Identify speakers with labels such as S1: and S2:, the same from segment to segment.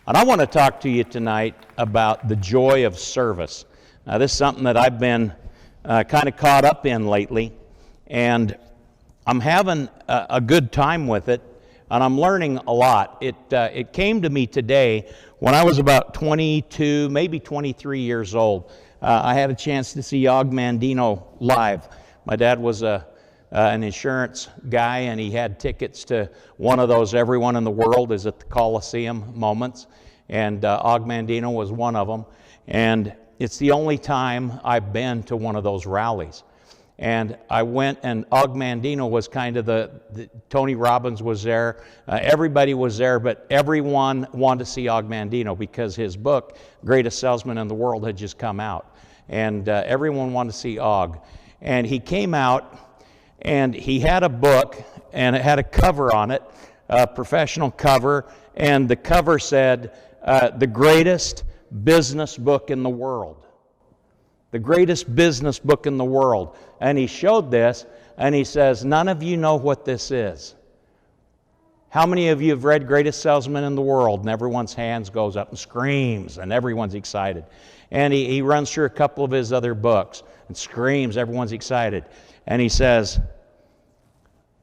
S1: And I want to talk to you tonight about the joy of service. Now, this is something that I've been kind of caught up in lately, and I'm having a good time with it, and I'm learning a lot. It came to me today when I was about 22, maybe 23 years old. I had a chance to see Og Mandino live. My dad was an insurance guy, and he had tickets to one of those everyone in the world is at the Coliseum moments, and Og Mandino was one of them. And it's the only time I've been to one of those rallies. And I went, and Og Mandino was kind of Tony Robbins was there, everybody was there, but everyone wanted to see Og Mandino because his book, Greatest Salesman in the World, had just come out. And everyone wanted to see Og. And he came out, and he had a book, and it had a cover on it, a professional cover, and the cover said, the greatest business book in the world. The greatest business book in the world. And he showed this, and he says, none of you know what this is. How many of you have read Greatest Salesman in the World? And everyone's hands goes up and screams, and everyone's excited. And he runs through a couple of his other books and screams, everyone's excited. And he says,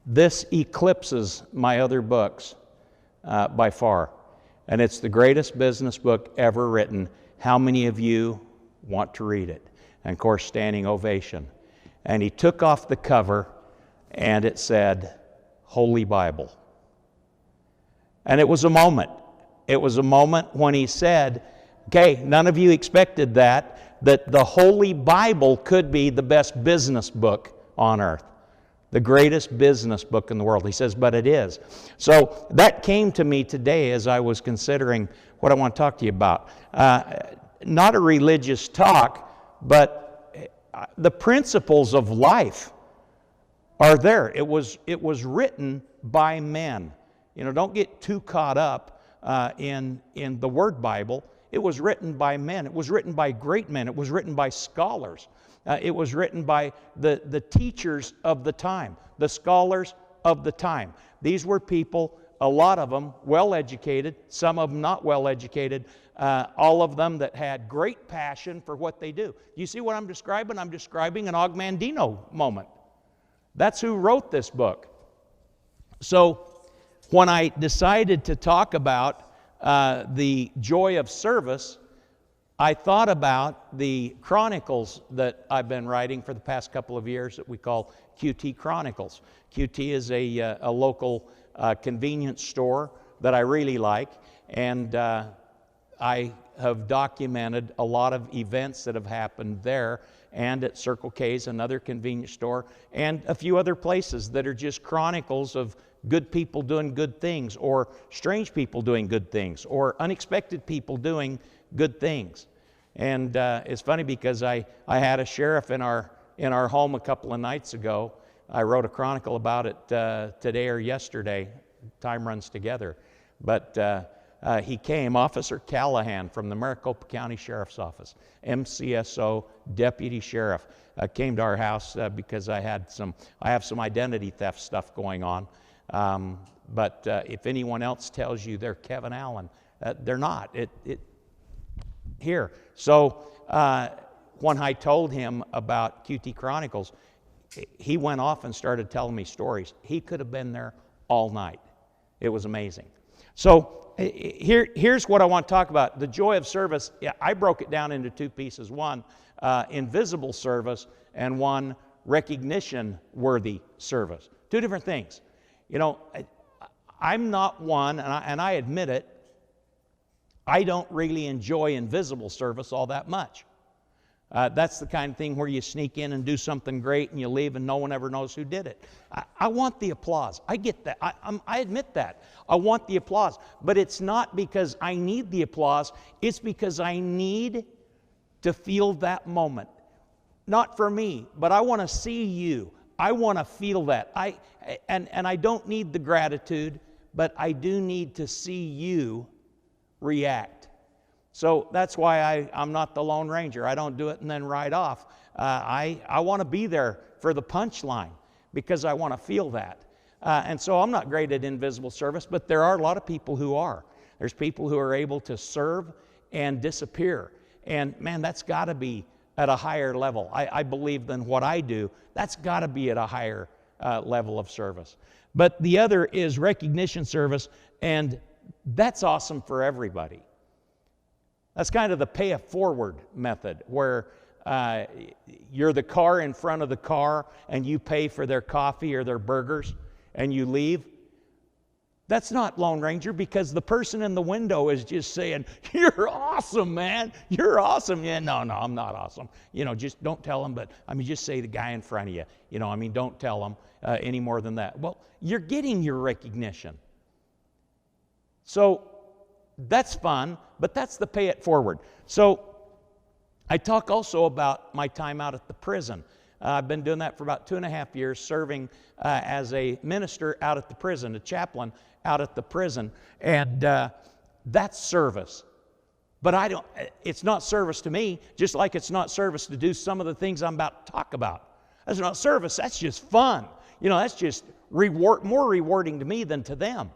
S1: this eclipses my other books by far. And it's the greatest business book ever written. How many of you want to read it? And of course, standing ovation. And he took off the cover, and it said, Holy Bible. And it was a moment. It was a moment when he said, okay, none of you expected that the Holy Bible could be the best business book on earth. The greatest business book in the world. He says, but it is. So that came to me today as I was considering what I want to talk to you about. Not a religious talk, but the principles of life are there. It was written by men. You know, don't get too caught up in the Word Bible. It was written by men. It was written by great men. It was written by scholars. It was written by the teachers of the time, the scholars of the time. These were people, a lot of them well-educated, some of them not well-educated, all of them that had great passion for what they do. You see what I'm describing? I'm describing an Og Mandino moment. That's who wrote this book. So when I decided to talk about the joy of service, I thought about the Chronicles that I've been writing for the past couple of years that we call QT Chronicles. QT is a local convenience store that I really like, and I have documented a lot of events that have happened there and at Circle K's, another convenience store, and a few other places that are just chronicles of good people doing good things, or strange people doing good things, or unexpected people doing good things. And it's funny because I had a sheriff in our home a couple of nights ago. I wrote a chronicle about it today or yesterday. Time runs together. But he came, Officer Callahan from the Maricopa County Sheriff's Office, MCSO Deputy Sheriff, came to our house because I have some identity theft stuff going on. But if anyone else tells you they're Kevin Allen, they're not. Here. So when I told him about QT Chronicles, he went off and started telling me stories. He could have been there all night. It was amazing. So here's what I want to talk about. The joy of service, I broke it down into two pieces. One, invisible service, and one, recognition-worthy service. Two different things. You know, I'm not one, and I admit it, I don't really enjoy invisible service all that much. That's the kind of thing where you sneak in and do something great and you leave and no one ever knows who did it. I want the applause. I get that. I admit that. I want the applause. But it's not because I need the applause. It's because I need to feel that moment. Not for me, but I want to see you. I want to feel that. And I don't need the gratitude, but I do need to see you react. So that's why I'm not the Lone Ranger. I don't do it and then ride off. I want to be there for the punchline because I want to feel that. And so I'm not great at invisible service, but there are a lot of people who are. There's people who are able to serve and disappear. And man, that's got to be at a higher level. I believe than what I do. That's got to be at a higher level of service. But the other is recognition service, and that's awesome for everybody. That's kind of the pay it forward method, where you're the car in front of the car and you pay for their coffee or their burgers and you leave. That's not Lone Ranger, because the person in the window is just saying, "You're awesome, man. You're awesome." Yeah, no, I'm not awesome. Just don't tell them, but just say the guy in front of you. Don't tell them any more than that. Well, you're getting your recognition. So that's fun, but that's the pay it forward. So I talk also about my time out at the prison. I've been doing that for about 2.5 years, serving as a minister out at the prison, a chaplain out at the prison, and that's service. But it's not service to me, just like it's not service to do some of the things I'm about to talk about. That's not service, that's just fun. That's just more rewarding to me than to them.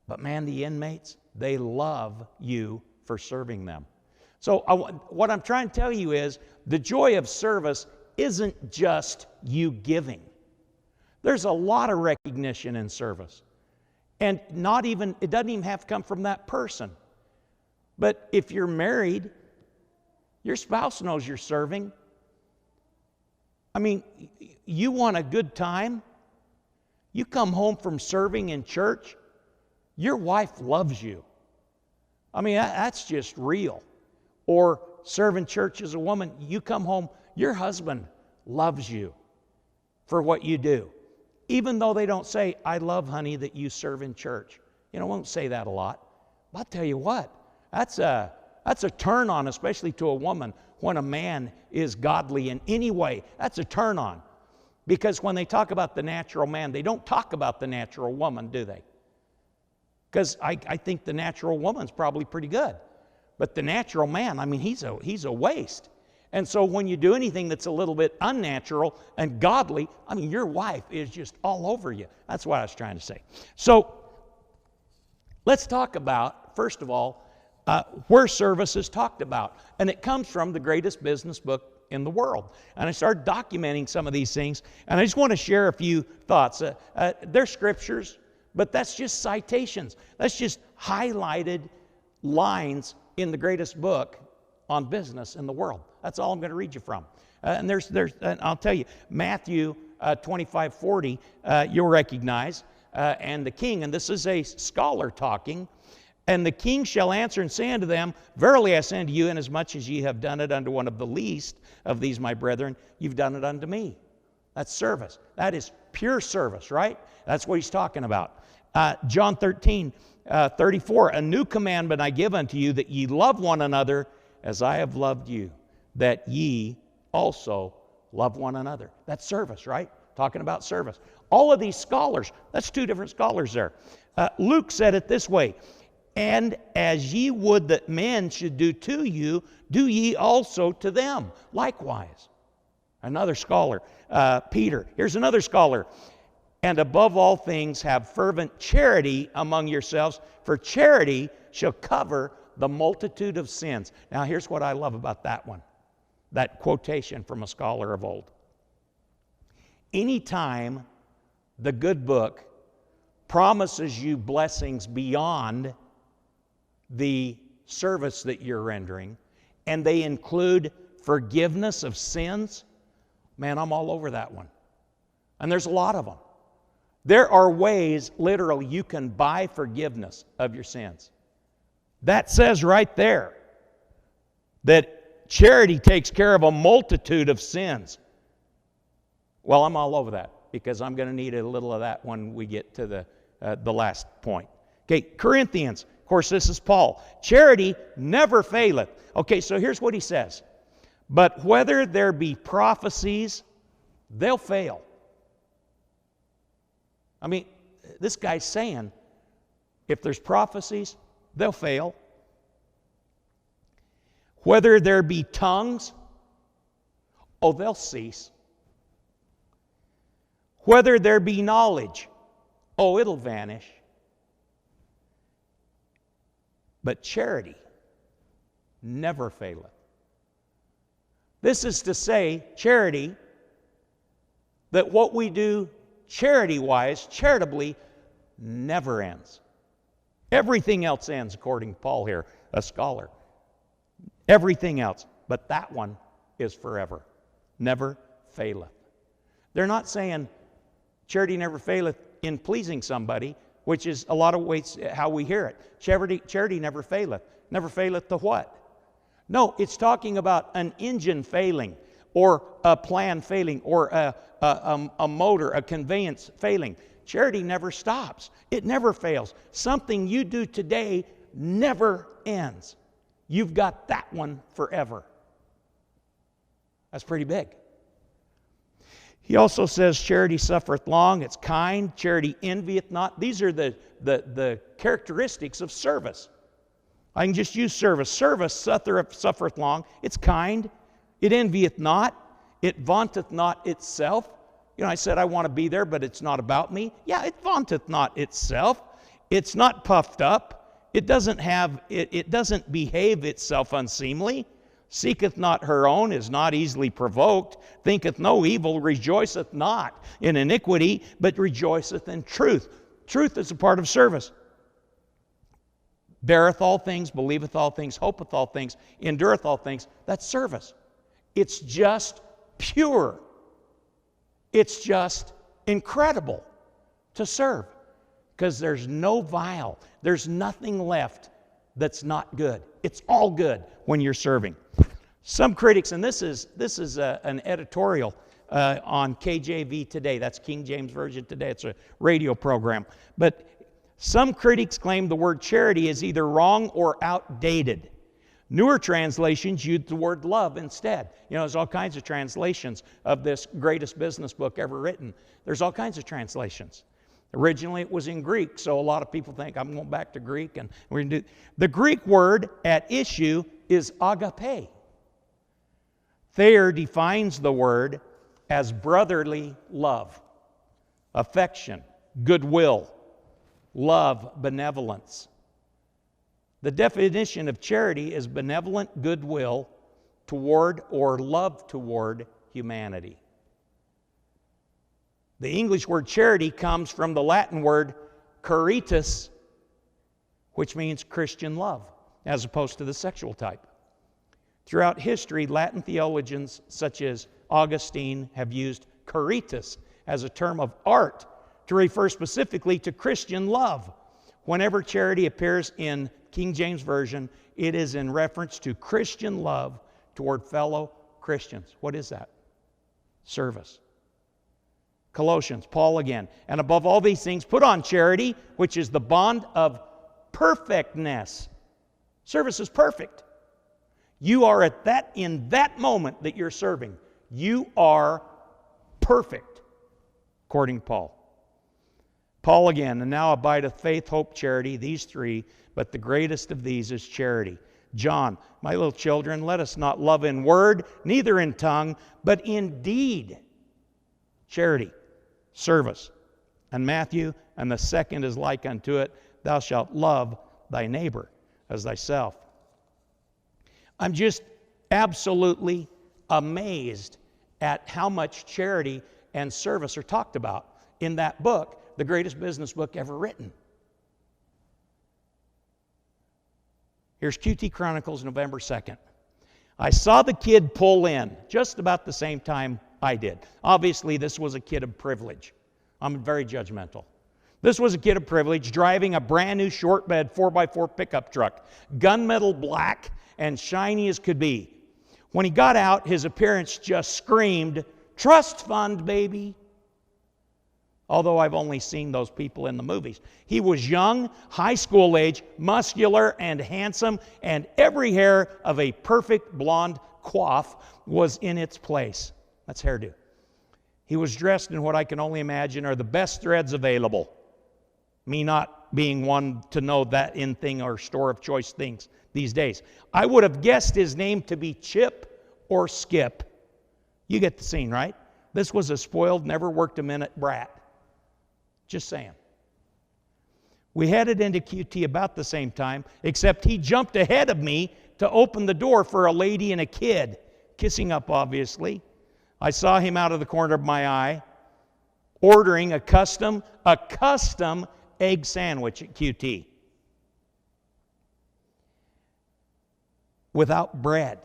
S1: But man, the inmates, they love you for serving them. So what I'm trying to tell you is the joy of service isn't just you giving. There's a lot of recognition in service. And it doesn't even have to come from that person. But if you're married, your spouse knows you're serving. You want a good time? You come home from serving in church, your wife loves you. That's just real. Or serving church as a woman, you come home, your husband loves you for what you do. Even though they don't say, "I love, honey, that you serve in church." Won't say that a lot. But I'll tell you what, that's a turn on, especially to a woman, when a man is godly in any way. That's a turn on. Because when they talk about the natural man, they don't talk about the natural woman, do they? Because I think the natural woman's probably pretty good. But the natural man, he's a waste. And so when you do anything that's a little bit unnatural and godly, your wife is just all over you. That's what I was trying to say. So let's talk about, first of all, where service is talked about. And it comes from the greatest business book in the world. And I started documenting some of these things. And I just want to share a few thoughts. They're scriptures, but that's just citations. That's just highlighted lines in the greatest book on business in the world. That's all I'm going to read you from. And I'll tell you, Matthew 25:40, you'll recognize, and the king, and this is a scholar talking, "And the king shall answer and say unto them, Verily I say unto you, inasmuch as ye have done it unto one of the least of these my brethren, you've done it unto me." That's service. That is pure service, right? That's what he's talking about. John 13:34, "A new commandment I give unto you, that ye love one another as I have loved you, that ye also love one another." That's service, right? Talking about service. All of these scholars, that's two different scholars there. Luke said it this way, "And as ye would that men should do to you, do ye also to them likewise." Another scholar, Peter. Here's another scholar. "And above all things have fervent charity among yourselves, for charity shall cover the multitude of sins." Now here's what I love about that one, that quotation from a scholar of old. Anytime the good book promises you blessings beyond the service that you're rendering, and they include forgiveness of sins, man, I'm all over that one. And there's a lot of them. There are ways, literally, you can buy forgiveness of your sins. That says right there that charity takes care of a multitude of sins. Well, I'm all over that, because I'm going to need a little of that when we get to the last point. Okay, Corinthians. Of course, this is Paul. "Charity never faileth." Okay, so here's what he says. "But whether there be prophecies, they'll fail." This guy's saying, if there's prophecies, they'll fail. "Whether there be tongues, they'll cease. Whether there be knowledge, it'll vanish. but charity never faileth. This is to say, charity, that what we do charity-wise, charitably, never ends. Everything else ends, according to Paul here, a scholar. Everything else. But that one is forever. Never faileth. They're not saying charity never faileth in pleasing somebody, which is a lot of ways how we hear it. Charity never faileth. Never faileth to what? No, it's talking about an engine failing, or a plan failing, or a motor, a conveyance failing. Charity never stops. It never fails. Something you do today never ends. You've got that one forever. That's pretty big. He also says, charity suffereth long, it's kind, charity envieth not. These are the characteristics of service. I can just use service. Service suffereth long, it's kind, it envieth not, it vaunteth not itself. You know, I said I want to be there, but it's not about me. Yeah, it vaunteth not itself. It's not puffed up. It doesn't behave itself unseemly. Seeketh not her own, is not easily provoked, thinketh no evil, rejoiceth not in iniquity, but rejoiceth in truth. Truth is a part of service. Beareth all things, believeth all things, hopeth all things, endureth all things. That's service. It's just pure. It's just incredible to serve, because there's no vial. There's nothing left that's not good. It's all good when you're serving. Some critics, and this is an editorial on KJV Today. That's King James Version Today. It's a radio program. But some critics claim the word charity is either wrong or outdated. Newer translations use the word love instead. You know, there's all kinds of translations of this greatest business book ever written. There's all kinds of translations. Originally it was in Greek, so a lot of people think I'm going back to Greek, and we're going to do. The Greek word at issue is agape. Thayer defines the word as brotherly love, affection, goodwill, love, benevolence. The definition of charity is benevolent goodwill toward or love toward humanity. The English word charity comes from the Latin word caritas, which means Christian love, as opposed to the sexual type. Throughout history, Latin theologians such as Augustine have used caritas as a term of art to refer specifically to Christian love. Whenever charity appears in King James Version, it is in reference to Christian love toward fellow Christians. What is that? Service. Colossians, Paul again. And above all these things, put on charity, which is the bond of perfectness. Service is perfect. You are in that moment that you're serving, you are perfect, according to Paul. Paul again, and now abideth faith, hope, charity, these three, but the greatest of these is charity. John, my little children, let us not love in word, neither in tongue, but in deed. Charity, service. And Matthew, and the second is like unto it, thou shalt love thy neighbor as thyself. I'm just absolutely amazed at how much charity and service are talked about in that book, the greatest business book ever written. Here's QT Chronicles, November 2nd. I saw the kid pull in just about the same time I did. Obviously, this was a kid of privilege. I'm very judgmental. This was a kid of privilege driving a brand new short bed 4x4 pickup truck, gunmetal black and shiny as could be. When he got out, his appearance just screamed, "Trust fund, baby." Although I've only seen those people in the movies. He was young, high school age, muscular and handsome, and every hair of a perfect blonde coif was in its place. That's hairdo. He was dressed in what I can only imagine are the best threads available. Me not being one to know that in thing or store of choice things these days. I would have guessed his name to be Chip or Skip. You get the scene, right? This was a spoiled, never worked a minute brat. Just saying. We headed into QT about the same time, except he jumped ahead of me to open the door for a lady and a kid, kissing up obviously. I saw him out of the corner of my eye, ordering a custom egg sandwich at QT. Without bread.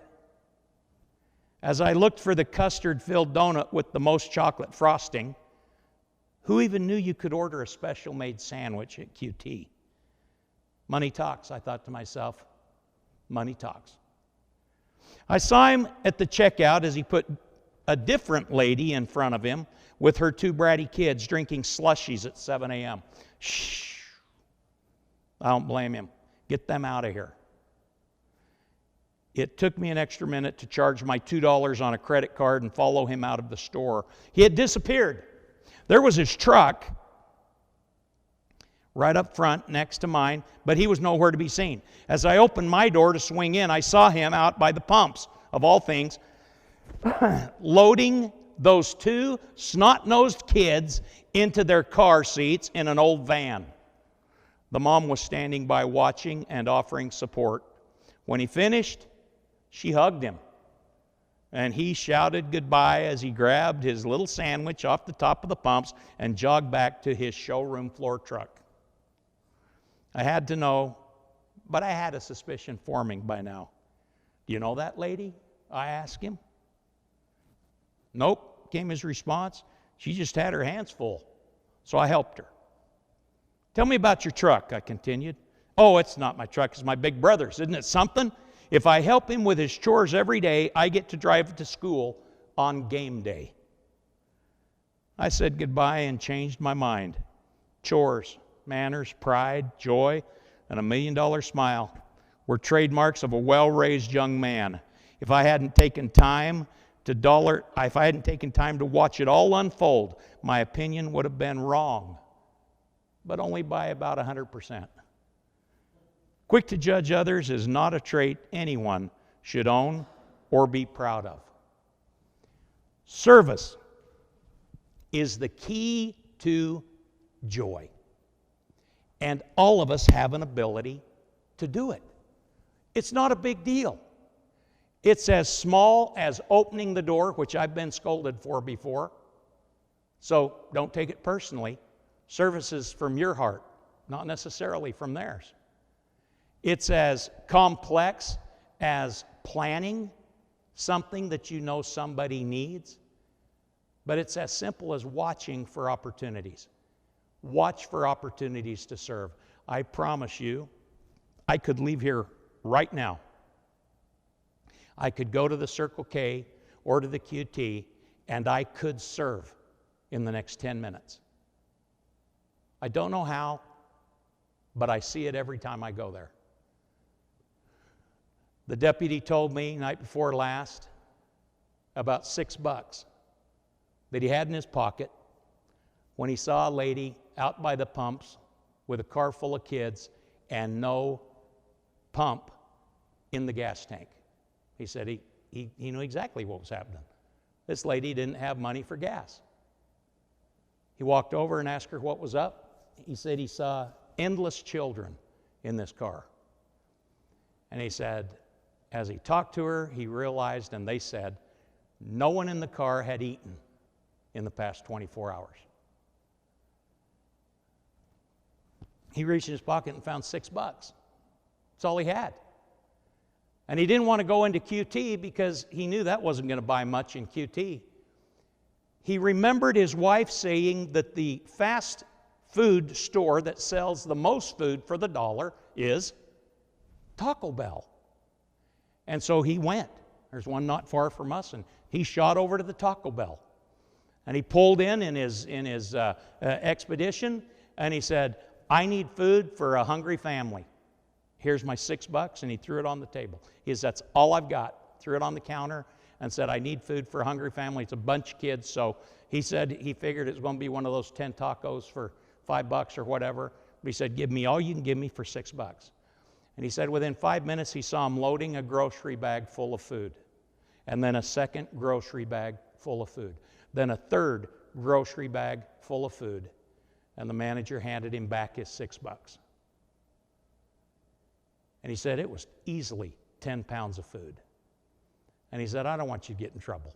S1: As I looked for the custard-filled donut with the most chocolate frosting, who even knew you could order a special-made sandwich at QT? Money talks, I thought to myself. Money talks. I saw him at the checkout as he put a different lady in front of him with her 2 bratty kids drinking slushies at 7 a.m. Shh. I don't blame him. Get them out of here. It took me an extra minute to charge my $2 on a credit card and follow him out of the store. He had disappeared. There was his truck right up front next to mine, but he was nowhere to be seen. As I opened my door to swing in, I saw him out by the pumps, of all things, loading those 2 snot-nosed kids into their car seats in an old van. The mom was standing by watching and offering support. When he finished, she hugged him, and he shouted goodbye as he grabbed his little sandwich off the top of the pumps and jogged back to his showroom floor truck. I had to know, but I had a suspicion forming by now. Do you know that lady? I asked him. Nope, came his response. She just had her hands full, so I helped her. Tell me about your truck, I continued. Oh, it's not my truck, it's my big brother's. Isn't it something? If I help him with his chores every day, I get to drive to school on game day. I said goodbye and changed my mind. Chores, manners, pride, joy, and $1 million smile were trademarks of a well-raised young man. If I hadn't taken time to watch it all unfold, my opinion would have been wrong, but only by about 100%. Quick to judge others is not a trait anyone should own or be proud of. Service is the key to joy. And all of us have an ability to do it. It's not a big deal. It's as small as opening the door, which I've been scolded for before. So don't take it personally. Service is from your heart, not necessarily from theirs. It's as complex as planning something that you know somebody needs, but it's as simple as watching for opportunities. Watch for opportunities to serve. I promise you, I could leave here right now. I could go to the Circle K or to the QT, and I could serve in the next 10 minutes. I don't know how, but I see it every time I go there. The deputy told me night before last about $6 that he had in his pocket when he saw a lady out by the pumps with a car full of kids and no pump in the gas tank. He said he knew exactly what was happening. This lady didn't have money for gas. He walked over and asked her what was up. He said he saw endless children in this car. And he said, as he talked to her, he realized, and they said, no one in the car had eaten in the past 24 hours. He reached in his pocket and found $6. That's all he had. And he didn't want to go into QT because he knew that wasn't going to buy much in QT. He remembered his wife saying that the fast food store that sells the most food for the dollar is Taco Bell. And so he went. There's one not far from us, and he shot over to the Taco Bell. And he pulled in his expedition, and he said, I need food for a hungry family. Here's my $6, and he threw it on the table. He says, that's all I've got. Threw it on the counter and said, I need food for a hungry family. It's a bunch of kids. So he said he figured it was going to be one of those 10 tacos for $5 or whatever. But he said, give me all you can give me for $6. And he said within 5 minutes he saw him loading a grocery bag full of food. And then a second grocery bag full of food. Then a third grocery bag full of food. And the manager handed him back his $6. And he said, it was easily 10 pounds of food. And he said, I don't want you to get in trouble.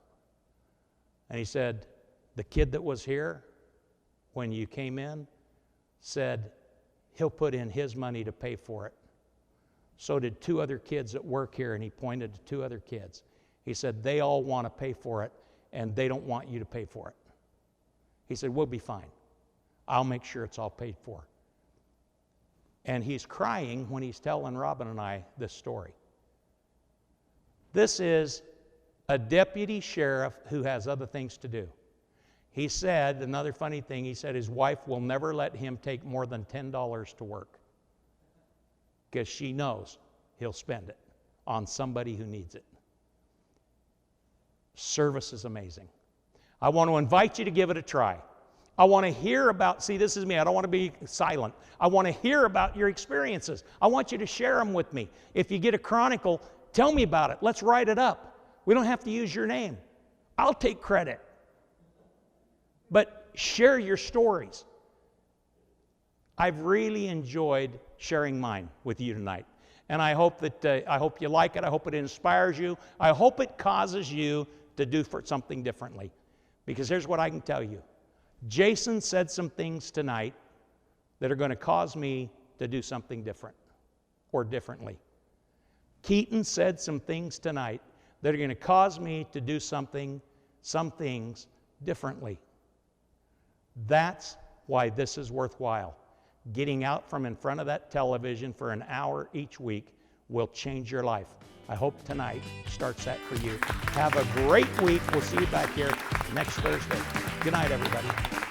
S1: And he said, the kid that was here when you came in said he'll put in his money to pay for it. So did 2 other kids that work here, and he pointed to 2 other kids. He said, they all want to pay for it, and they don't want you to pay for it. He said, we'll be fine. I'll make sure it's all paid for. And he's crying when he's telling Robin and I this story. This is a deputy sheriff who has other things to do. He said, another funny thing, he said his wife will never let him take more than $10 to work because she knows he'll spend it on somebody who needs it. Service is amazing. I want to invite you to give it a try. I want to hear about, see, this is me. I don't want to be silent. I want to hear about your experiences. I want you to share them with me. If you get a chronicle, tell me about it. Let's write it up. We don't have to use your name. I'll take credit. But share your stories. I've really enjoyed sharing mine with you tonight. And I hope that you like it. I hope it inspires you. I hope it causes you to do something differently. Because here's what I can tell you. Jason said some things tonight that are going to cause me to do something different or differently. Keaton said some things tonight that are going to cause me to do some things differently. That's why this is worthwhile. Getting out from in front of that television for an hour each week will change your life. I hope tonight starts that for you. Have a great week. We'll see you back here next Thursday. Good night, everybody.